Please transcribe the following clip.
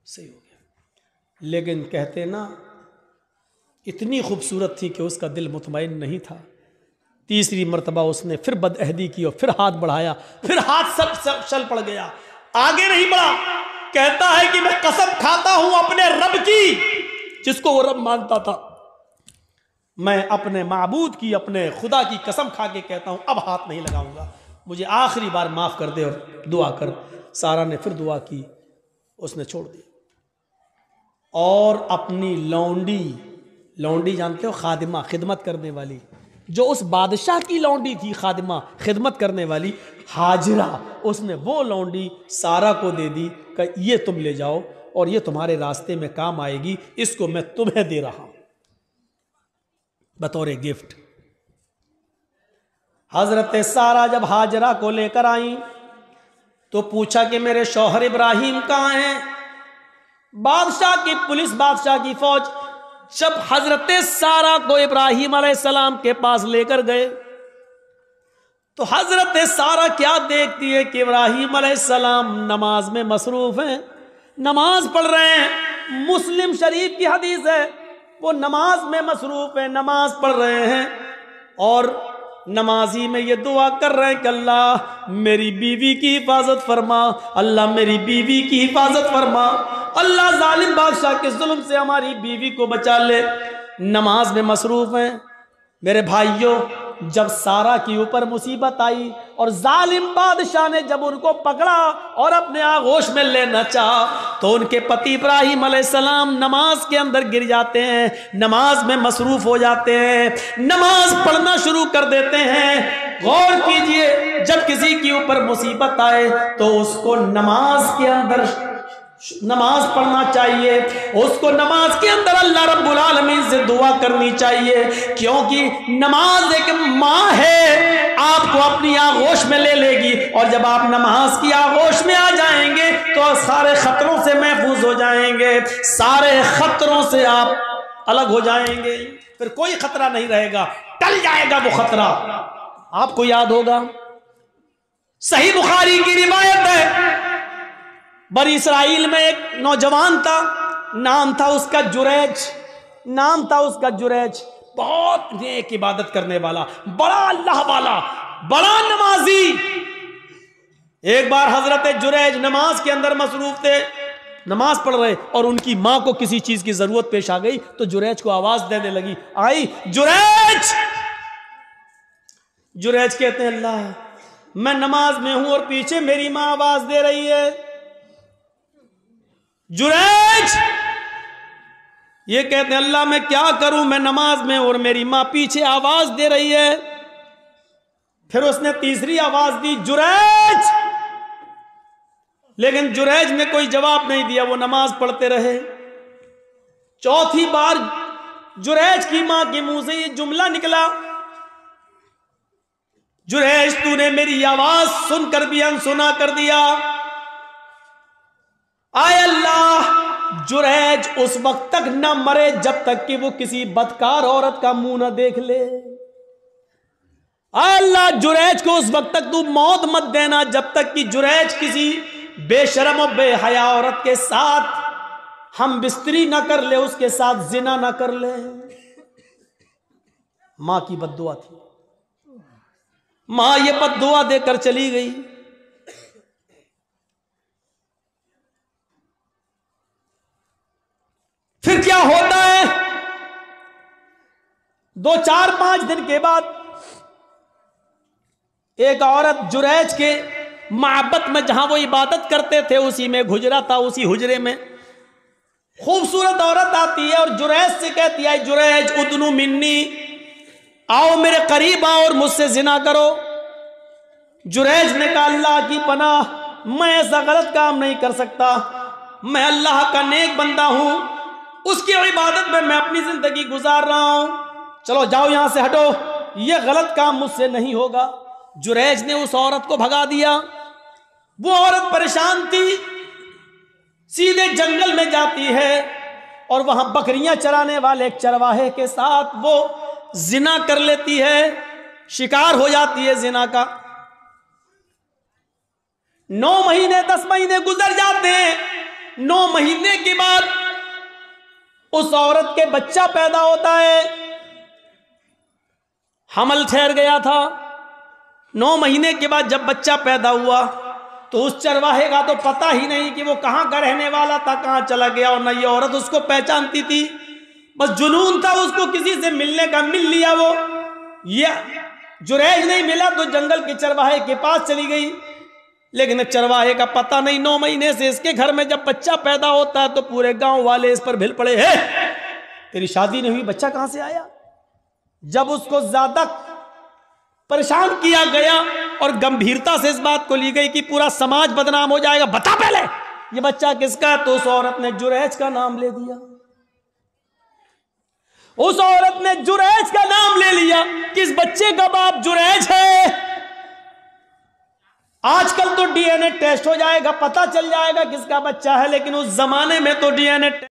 सही हो गया। लेकिन कहते ना इतनी खूबसूरत थी कि उसका दिल मुतमईन नहीं था। तीसरी मर्तबा उसने फिर बदअहदी की और फिर हाथ बढ़ाया, फिर हाथ सब चल पड़ गया, आगे नहीं बढ़ा। कहता है कि मैं कसम खाता हूं अपने रब की, जिसको वो रब मानता था, मैं अपने माबूद की, अपने खुदा की कसम खा के कहता हूं अब हाथ नहीं लगाऊंगा, मुझे आखिरी बार माफ कर दे और दुआ कर। सारा ने फिर दुआ की, उसने छोड़ दी। और अपनी लौंडी, लौंडी जानते हो खादिमा, खिदमत करने वाली, जो उस बादशाह की लौंडी थी, खादिमा खिदमत करने वाली हाजिरा, उसने वो लौंडी सारा को दे दी कि ये तुम ले जाओ और ये तुम्हारे रास्ते में काम आएगी, इसको मैं तुम्हें दे रहा हूं बतौर गिफ्ट। हजरत सारा जब हाजरा को लेकर आई तो पूछा कि मेरे शौहर इब्राहिम कहाँ हैं? बादशाह की पुलिस, बादशाह की फौज जब हजरत सारा को इब्राहिम अलैहिस्सलाम के पास लेकर गए तो हजरत सारा क्या देखती है कि इब्राहिम अलैहिस्सलाम नमाज में मसरूफ हैं, नमाज पढ़ रहे हैं। मुस्लिम शरीफ की हदीस है, वो नमाज में मसरूफ है, नमाज पढ़ रहे हैं और नमाजी में ये दुआ कर रहे हैं कि अल्लाह मेरी बीवी की हिफाजत फरमा, अल्लाह मेरी बीवी की हिफाजत फरमा, अल्लाह जालिम बादशाह के जुल्म से हमारी बीवी को बचा ले। नमाज में मसरूफ हैं। मेरे भाइयों, जब सारा के ऊपर मुसीबत आई और जालिम बादशाह ने जब उनको पकड़ा और अपने आगोश में लेना चाहा तो उनके पति इब्राहिम अलैहिस्सलाम नमाज के अंदर गिर जाते हैं, नमाज में मसरूफ हो जाते हैं, नमाज पढ़ना शुरू कर देते हैं। गौर कीजिए, जब किसी के ऊपर मुसीबत आए तो उसको नमाज के अंदर नमाज पढ़ना चाहिए, उसको नमाज के अंदर अल्लाह रब्बुल आलमीन से दुआ करनी चाहिए, क्योंकि नमाज एक माँ है, आपको अपनी आगोश में ले लेगी और जब आप नमाज की आगोश में आ जाएंगे तो सारे खतरों से महफूज हो जाएंगे, सारे खतरों से आप अलग हो जाएंगे, फिर कोई खतरा नहीं रहेगा, टल जाएगा वो खतरा। आपको याद होगा सही बुखारी की रिवायत है, बनी इसराइल में एक नौजवान था, नाम था उसका जुरैज, नाम था उसका जुरैज, बहुत नेक इबादत करने वाला, बड़ा अल्लाह वाला, बड़ा नमाजी। एक बार हजरत जुरैज नमाज के अंदर मसरूफ थे, नमाज पढ़ रहे और उनकी मां को किसी चीज की जरूरत पेश आ गई तो जुरैज को आवाज देने लगी, आई जुरैज। जुरैज कहते हैं अल्लाह मैं नमाज में हूं और पीछे मेरी मां आवाज दे रही है। जुरैज ये कहते हैं अल्लाह मैं क्या करूं, मैं नमाज में और मेरी मां पीछे आवाज दे रही है। फिर उसने तीसरी आवाज दी, जुरैज, लेकिन जुरैज ने कोई जवाब नहीं दिया, वो नमाज पढ़ते रहे। चौथी बार जुरैज की मां के मुंह से ये जुमला निकला, जुरैज तूने मेरी आवाज सुनकर भी अनसुना कर दिया। आए अल्लाह, जुरैज उस वक्त तक न मरे जब तक कि वो किसी बदकार औरत का मुंह न देख ले। आए अल्लाह, जुरैज को उस वक्त तक तू मौत मत देना जब तक कि जुरैज किसी बेशरम और बेहया औरत के साथ हम बिस्तरी न कर ले, उसके साथ जिना न कर ले। मां की बद्दुआ थी, मां ये बद्दुआ देकर चली गई। फिर क्या होता है, 2, 4, 5 दिन के बाद एक औरत जुरैज के माबत में जहां वो इबादत करते थे उसी में गुजरा था, उसी हुजरे में खूबसूरत औरत आती है और जुरैज से कहती है, जुरैज उदनु मिन्नी, आओ मेरे करीब आओ और मुझसे जिना करो। जुरैज ने कहा अल्लाह की पनाह, मैं ऐसा गलत काम नहीं कर सकता, मैं अल्लाह का नेक बंदा हूं, उसकी इबादत में मैं अपनी जिंदगी गुजार रहा हूं, चलो जाओ यहां से हटो, यह गलत काम मुझसे नहीं होगा। जुरैज ने उस औरत को भगा दिया। वो औरत परेशान थी, सीधे जंगल में जाती है और वहां बकरियां चराने वाले एक चरवाहे के साथ वो जिना कर लेती है, शिकार हो जाती है जिना का। 9 महीने 10 महीने गुजर जाते हैं, 9 महीने के बाद उस औरत के बच्चा पैदा होता है। हमल ठहर गया था। 9 महीने के बाद जब बच्चा पैदा हुआ तो उस चरवाहे का तो पता ही नहीं कि वो कहां का रहने वाला था, कहां चला गया, और न ये औरत उसको पहचानती थी। बस जुनून था उसको किसी से मिलने का, मिल लिया वो। ये जुरैज नहीं मिला तो जंगल के चरवाहे के पास चली गई, लेकिन चरवाहे का पता नहीं। 9 महीने से इसके घर में जब बच्चा पैदा होता है तो पूरे गांव वाले इस पर भिल पड़े, है तेरी शादी नहीं हुई, बच्चा कहां से आया। जब उसको ज्यादा परेशान किया गया और गंभीरता से इस बात को ली गई कि पूरा समाज बदनाम हो जाएगा, बता पहले ये बच्चा किसका है, तो उस औरत ने जुरैज का नाम ले दिया। उस औरत ने जुरैज का नाम ले लिया कि इस बच्चे का बाप जुरैज है। आजकल तो डीएनए टेस्ट हो जाएगा, पता चल जाएगा किसका बच्चा है, लेकिन उस जमाने में तो डीएनए